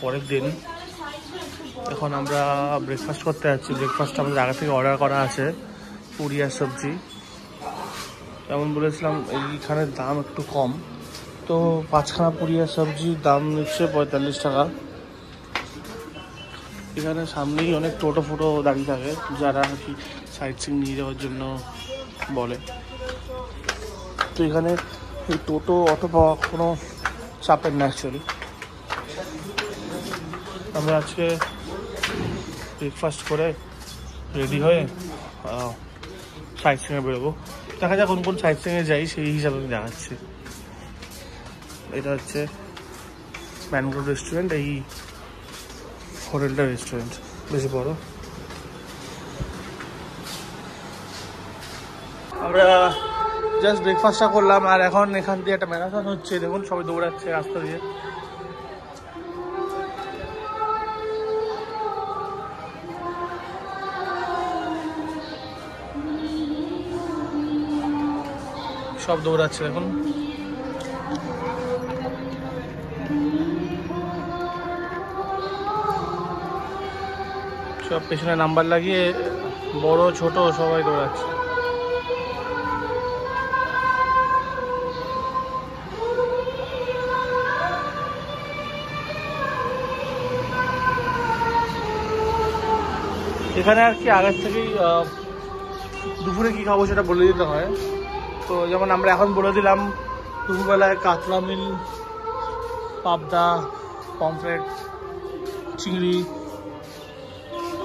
পরের দিন। এখন আমরা ব্রেকফাস্ট করতে যাচ্ছি। ব্রেকফাস্ট আমাদের আগে থেকে অর্ডার করা আছে, পুরি আর সবজি। যেমন বলেছিলাম এইখানের দাম একটু কম, তো 5খানা পুরি আর সবজির দাম নিচ্ছে 45 টাকা। এখানে সামনেই অনেক টোটো ফোটো দাঁড়িয়ে থাকে, যারা আর কি সাইট সিং নিয়ে যাওয়ার জন্য বলে। তো এখানে এই টোটো অটো পাওয়া কোনো চাপের না অ্যাকচুয়ালি। আমরা আজকে ব্রেকফাস্ট করে রেডি হয়ে সাইট সিংয়ে বেরোবো। দেখা যাক কোন কোন সাইট সিংয়ে যাই, সেই হিসাবে আমি দেখাচ্ছি। এটা হচ্ছে ম্যানগ্রোভ রেস্টুরেন্ট, এই হোটেলটা রেস্টুরেন্ট বেশি বড়। আমরা জাস্ট ব্রেকফাস্টটা করলাম, আর এখন এখান দিয়ে একটা ম্যারাথন হচ্ছে। দেখুন সবাই দৌড়াচ্ছে রাস্তা দিয়ে। সব দৌড়াচ্ছে দেখুন। সব পেছনে নাম্বার লাগিয়ে বড় ছোট সবাই দৌড়াচ্ছে। এখানে আর কি আগের থেকেই দুপুরে কি খাবো সেটা বলে দিতে হয়। তো যেমন আমরা এখন বলে দিলাম দুপুরবেলায় কাতলা মিল, পাবদা, পমফ্রেট, চিংড়ি,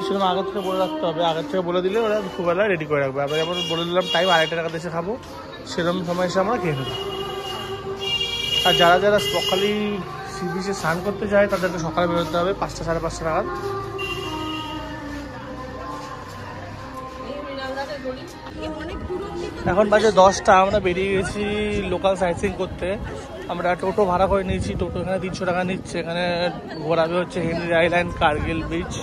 সেরকম আগের থেকে বলে রাখতে হবে। আগের থেকে বলে দিলে ওরা দুপুরবেলায় রেডি করে রাখবে। আমরা যেমন বলে দিলাম টাইম 2:30 টাকা এসে খাবো, সেরকম সময় এসে আমরা খেয়ে নেবো। আর যারা যারা সকালে সি বিচে স্নান করতে যায় তাদেরকে সকালে বেরোতে হবে 5টা সাড়ে 5টা নাগাদ। এখন বাজে 10টা, আমরা বেরিয়ে গেছি লোকাল সাইট সিং করতে। আমরা টোটো ভাড়া করে নিয়েছি। টোটো এখানে 300 টাকা নিচ্ছে। এখানে ঘোরাবে হচ্ছে হেনরি আইল্যান্ড, কার্গিল বিচ,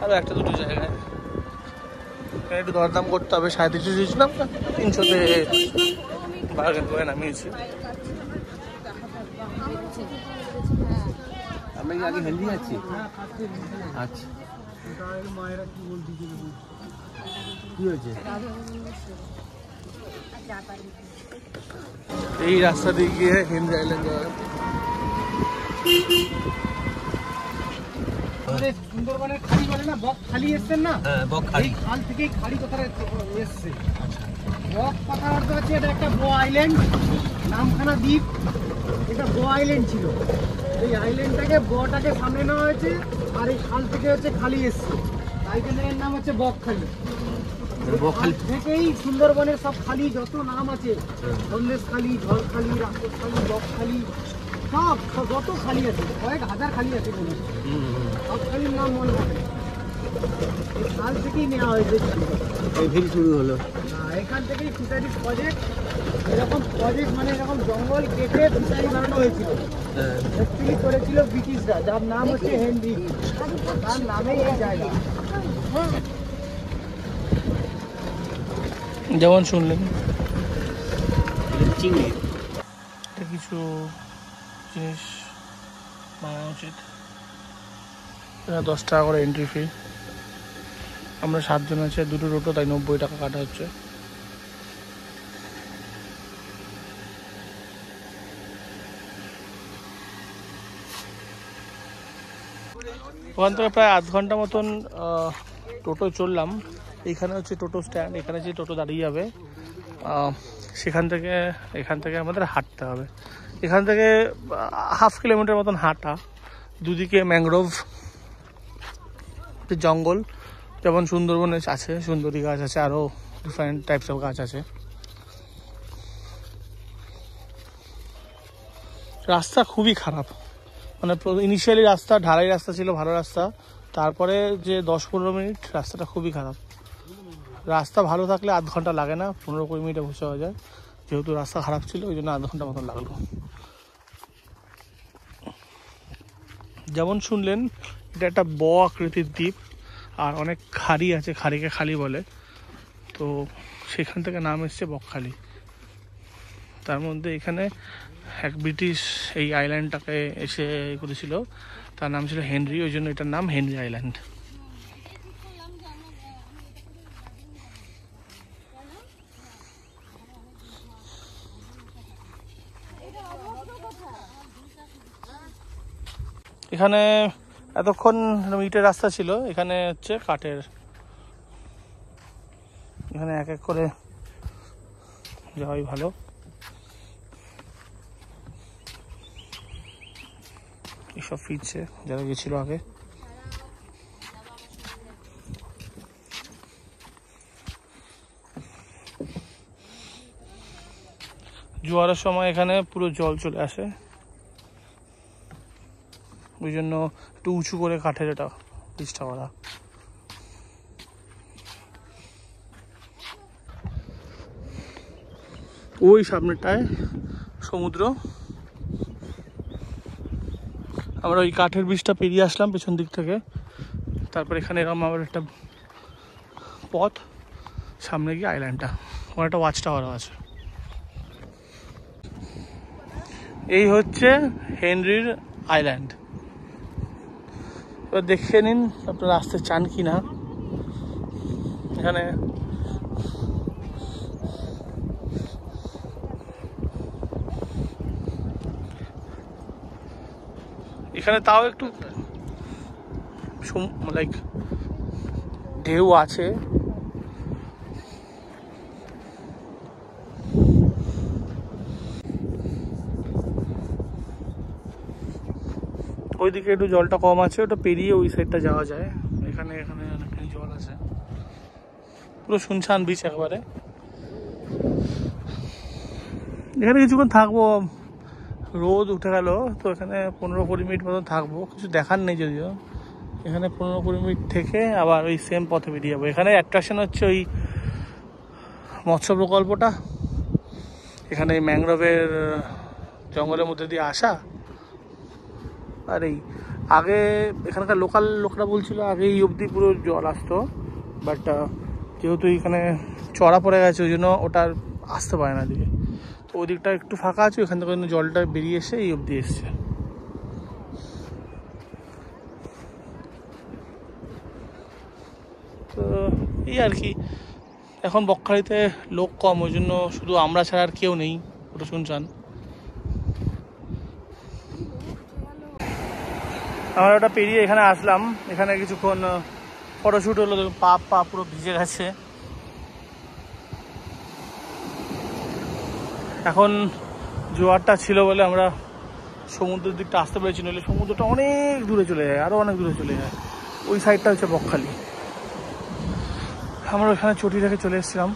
আর একটা দুটো জায়গায়। এখানে একটু দরদাম করতে হবে। 350 দিয়েছিলাম, 300-তে বার্গেন করে নামিয়েছি। আমরা কি আগে হেলদি আছি? আচ্ছা, কি হয়েছে? এই রাস্তা দিয়ে গিয়ে হেনরি আইল্যান্ড যাওয়া। সুন্দরবনের খালি বলে না, বক খালি এসছেন না? বক খালি, খাল থেকেই খালি কথাটা এসছে। বক কথার অর্থ হচ্ছে এটা একটা বো আইল্যান্ড, নামখানা দ্বীপ। এটা বো আইল্যান্ড ছিল। এই আইল্যান্ডটাকে বটাকে সামনে নেওয়া হয়েছে, আর এই খাল থেকে হচ্ছে খালি এসছে। তাই জন্য এর নাম হচ্ছে বকখালি। বকখালি থেকেই সুন্দরবনের সব খালি যত নাম আছে, সন্দেশ খালি, ঝড়খালি, রাক্ষসখালি, বকখালি, সব যত খালি আছে, কয়েক হাজার খালি আছে বলে সব খালির নাম মনে রাখে। এই খাল থেকেই নেওয়া হয়েছে, শুরু হলো। এখান থেকেই ফিশারিজ প্রজেক্ট, এরকম প্রজেক্ট মানে এরকম জঙ্গল কেটে ফিশারি বানানো হয়েছিল। অ্যাকচুয়ালি করেছিল ব্রিটিশরা, যার নাম হচ্ছে হেনরি, তার নামেই এই জায়গা। যেমন শুনলেন চিংড়ি, এটা কিছু জিনিস বানানো উচিত। 10 টাকা করে এন্ট্রি ফি। আমরা 7 জন আছে, 2টো টোটো, তাই 90 টাকা কাটা হচ্ছে। ওখান থেকে প্রায় আধ ঘন্টা মতন টোটো চললাম। এইখানে হচ্ছে টোটো স্ট্যান্ড, এখানে যে টোটো দাঁড়িয়ে যাবে সেখান থেকে এখান থেকে আমাদের হাঁটতে হবে। এখান থেকে 1/2 কিলোমিটার মতন হাঁটা। দুদিকে ম্যানগ্রোভ জঙ্গল, যেমন সুন্দরবনে আছে, সুন্দরী গাছ আছে, আরও ডিফারেন্ট টাইপস অফ গাছ আছে। রাস্তা খুবই খারাপ, মানে ইনিশিয়ালি রাস্তা ঢালাই রাস্তা ছিল, ভালো রাস্তা। তারপরে যে 10-15 মিনিট রাস্তাটা খুবই খারাপ। রাস্তা ভালো থাকলে আধ ঘন্টা লাগে না, 15-20 মিনিটে পৌঁছে হয়ে যায়। যেহেতু রাস্তা খারাপ ছিল ওই জন্য আধ ঘন্টা মতন লাগলো। যেমন শুনলেন এটা একটা ব আকৃতির দ্বীপ, আর অনেক খাড়ি আছে, খাড়িকে খালি বলে। তো সেখান থেকে নাম এসছে বকখালি। তার মধ্যে এখানে এক ব্রিটিশ এই আইল্যান্ডটাকে এসে করেছিল, তার নাম ছিল হেনরি, ওই জন্য এটার নাম হেনরি আইল্যান্ড। এখানে এতক্ষণ ইটের রাস্তা ছিল, এখানে হচ্ছে কাঠের। এখানে এক এক করে যাওয়াই ভালো। এসব ফিরছে যারা গেছিল আগে। জোয়ারের সময় এখানে পুরো জল চলে আসে, ওই জন্য একটু উঁচু করে কাঠের এটা ব্রিজটা করা। ওই সামনেটায় সমুদ্র। আমরা ওই কাঠের ব্রিজটা পেরিয়ে আসলাম পেছন দিক থেকে, তারপর এখানে এরকম আবার একটা পথ, সামনে গিয়ে আইল্যান্ডটা, ওখানে একটা ওয়াচ টাওয়ারও আছে। এই হচ্ছে হেনরির আইল্যান্ড। এবার দেখে নিন আপনারা আসতে চান কি না। এখানে এখানে তাও একটু লাইক ঢেউ আছে। ওইদিকে একটু জলটা কম আছে, ওটা পেরিয়ে ওই সাইডটা যাওয়া যায়। এখানে এখানে অনেকখানি জল আছে, পুরো শুনশান বিচ একবারে। এখানে কিছুক্ষণ থাকবো, রোদ উঠে গেল তো এখানে 15-20 মিনিট মতো থাকবো, কিছু দেখার নেই যদিও। এখানে 15-20 মিনিট থেকে আবার ওই সেম পথে বেরিয়ে যাবো। এখানে অ্যাট্রাকশন হচ্ছে ওই মৎস্য প্রকল্পটা, এখানে ম্যাংগ্রোভের জঙ্গলের মধ্যে দিয়ে আসা। আর এই আগে এখানকার লোকাল লোকরা বলছিল আগে এই অবধি পুরো জল আসতো, বাট যেহেতু এখানে চড়া পড়ে গেছে ওই জন্য ওটা আসতে পারে না দিকে। তো ওই দিকটা একটু ফাঁকা আছে, ওইখান থেকে জলটা বেরিয়ে এসে এই অবধি এসছে। তো এই আর কি, এখন বকখালিতে লোক কম, ওই জন্য শুধু আমরা ছাড়া আর কেউ নেই, ওটা শুনছেন। আমরা ওটা পেরিয়ে এখানে আসলাম, এখানে কিছুক্ষণ ফটোশ্যুট হলো। পা পুরো ভিজে গেছে। এখন জোয়ারটা ছিল বলে আমরা সমুদ্রের দিকটা আসতে পেরেছি, নইলে সমুদ্রটা অনেক দূরে চলে যায়, আরও অনেক দূরে চলে যায়। ওই সাইডটা হচ্ছে বকখালি। আমরা ওখানে চটি রেখে চলে এসেছিলাম।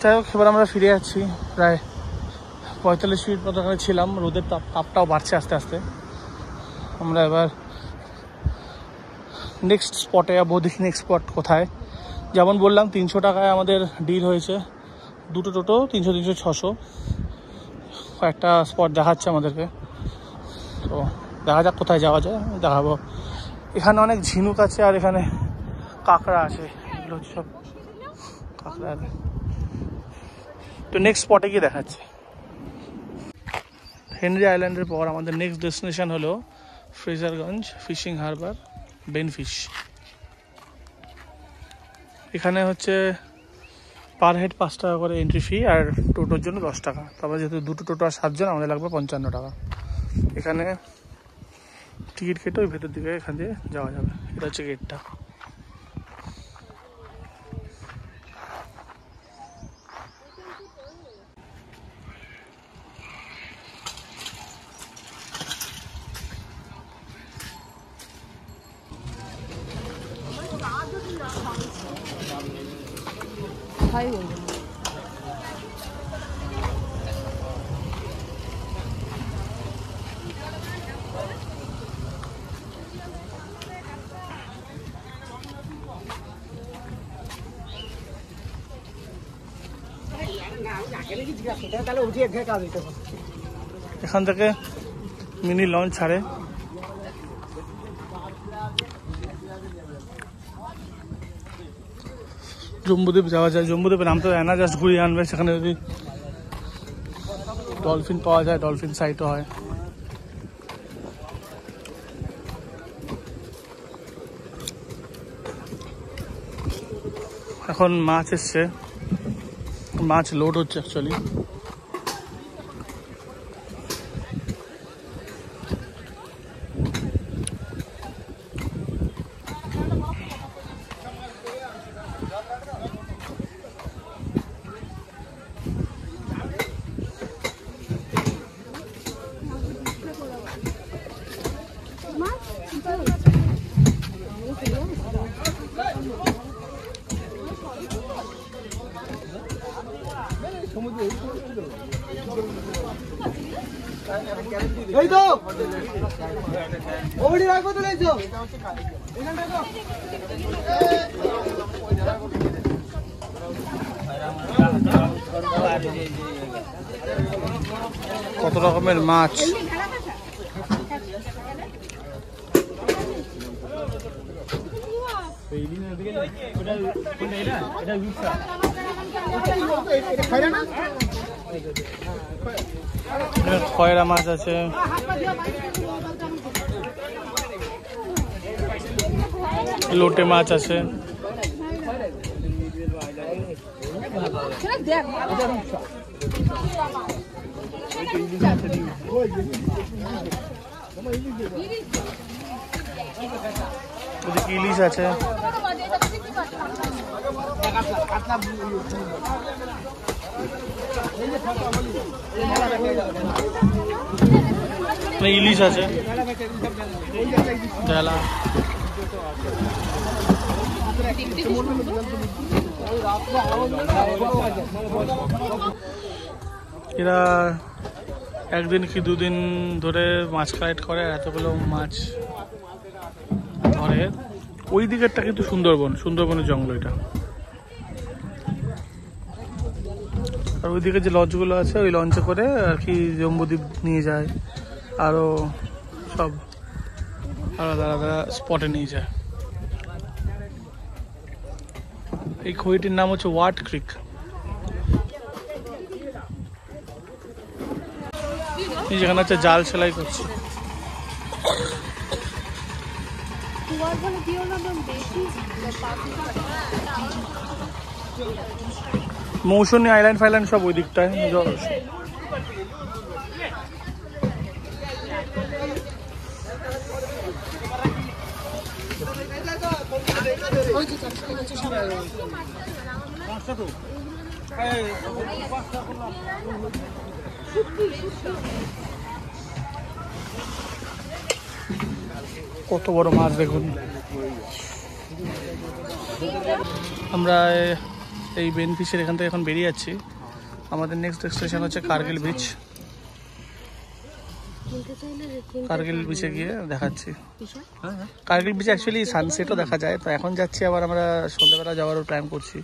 যাই হোক, এবার আমরা ফিরে যাচ্ছি। প্রায় 45 মিনিট মতো ওখানে ছিলাম, রোদের তাপটাও বাড়ছে আস্তে আস্তে। আমরা এবার নেক্সট স্পটে যাবো, দেখি নেক্সট স্পট কোথায়। যেমন বললাম 300 টাকায় আমাদের ডিল হয়েছে, দুটো টোটো 300-600। কয়েকটা স্পট দেখাচ্ছে আমাদেরকে, তো দেখা যাক কোথায় যাওয়া যায়, দেখাবো। এখানে অনেক ঝিনুক আছে আর এখানে কাঁকড়া আছে, এগুলো হচ্ছে সব কাঁকড়া। তো নেক্সট স্পটে গিয়ে দেখাচ্ছে। হেনরি আইল্যান্ডের পর আমাদের নেক্সট ডেস্টিনেশন হলো ফ্রেজারগঞ্জ ফিশিং হারবার, বেনফিশ। এখানে হচ্ছে পার হেড 5 টাকা করে এন্ট্রি ফি, আর টোটোর জন্য 10 টাকা। তারপর যেহেতু দুটো টোটো আর 7 জন, আমাদের লাগবে 55 টাকা। এখানে টিকিট কেটে ওই ভেতর দিকে এখান দিয়ে যাওয়া যাবে। এটা হচ্ছে গেটটা। এখান থেকে মিনি লঞ্চ ছাড়ে। জম্বুদ্বীপ যাওয়া যায়, জম্বুদ্বীপে নামতে হয় না, জাস্ট ঘুরিয়ে আনবে। সেখানে যদি ডলফিন পাওয়া যায়, ডলফিন সাইটও হয়। এখন মাছ এসছে, মাছ লোড হচ্ছে অ্যাকচুয়ালি। এই তো ওড়ি রাখো তো লাইছো এখানটা তো কত রকমের মাছ। খয়রা মাছ আছে, লোটে মাছ আছে, ইলিশ আছে, ইলিশ আছে, ঢেলা। এরা একদিন কি দুদিন ধরে মাছ কালেক্ট করে, এতগুলো মাছ ধরে। ওই দিকেরটা কিন্তু সুন্দরবনের জঙ্গল এটা। আর ওইদিকে যে লঞ্চগুলো আছে ওই লঞ্চে করে আর কি জম্বুদ্বীপ নিয়ে যায়, আরও সব আলাদা আলাদা স্পটে নিয়ে যায়। এই খইটির নাম হচ্ছে ওয়াট ক্রিক। যেখানে হচ্ছে জাল সেলাই করছে। মৌসুমী আইল্যান্ড ফাইল্যান্ড সব ওই দিকটায়। কত বড় মাছ দেখুন। আমরা এই বেনফিশের এখান থেকে এখন বেরিয়ে যাচ্ছি। আমাদের নেক্সট ডেস্টিনেশন হচ্ছে কার্গিল বিচ। কার্গিল বিচে গিয়ে দেখাচ্ছি। কার্গিল বিচে অ্যাকচুয়ালি সানসেটও দেখা যায়, তো এখন যাচ্ছি, আবার আমরা সন্ধ্যাবেলা যাওয়ারও প্ল্যান করছি।